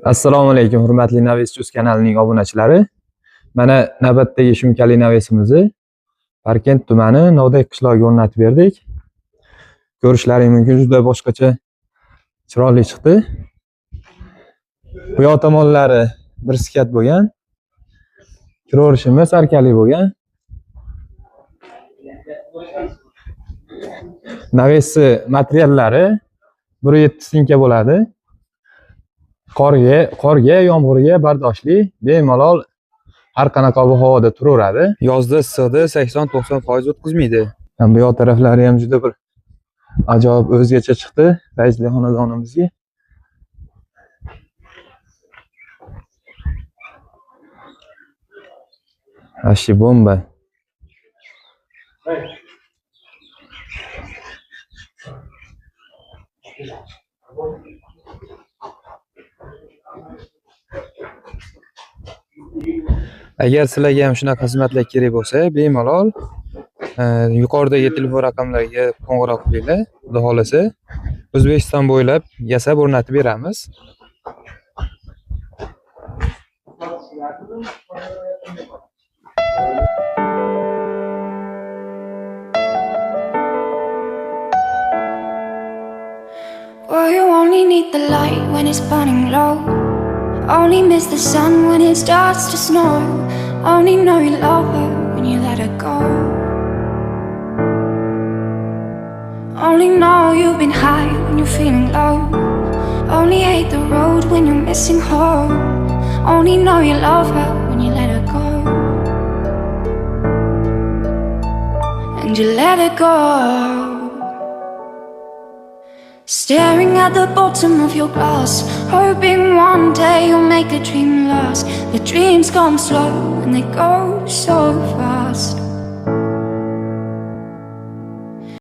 Assalomu alaykum, hurmatli Naves News kanalining obunachilari. Mana navbatdagi shumkali navesimizni Parkent tumani Novday qishlog'iga o'rnatib berdik. Ko'rishlaring mumkin, juda boshqacha chiroyli chiqdi. Bu yoq tomonlari bir skat bo'lgan. Kiraverishimiz arkali bo'lgan. Navesi materiallari 1.7 sinka bo'ladi. Qorga, yomg'irga bardoshli, bemalol har qanaqa ob-havoda turaveradi. Yozda issiqda 80-90% o'tkazmaydi. Bu yoq taraflari ham juda bir ajoyib o'zgacha chiqdi fayzli xonadonimizga. Ashi bomba. Agar sizlarga ham shunaqa xizmatlar kerak bo'lsa, bemalol yuqoridagi telefon raqamlariga qo'ng'iroq qilinglar. Xudo xolasa, O'zbekiston bo'ylab yasab o'rnatib beramiz. Well, you only need the light when it's burning low. Only miss the sun when it starts to snow. Only know you love her when you let her go. Only know you've been high when you're feeling low. Only hate the road when you're missing home. Only know you love her when you let her go. And you let her go. Staring at the bottom of your glass, hoping one day you'll make a dream last. The dreams come slow and they go so fast.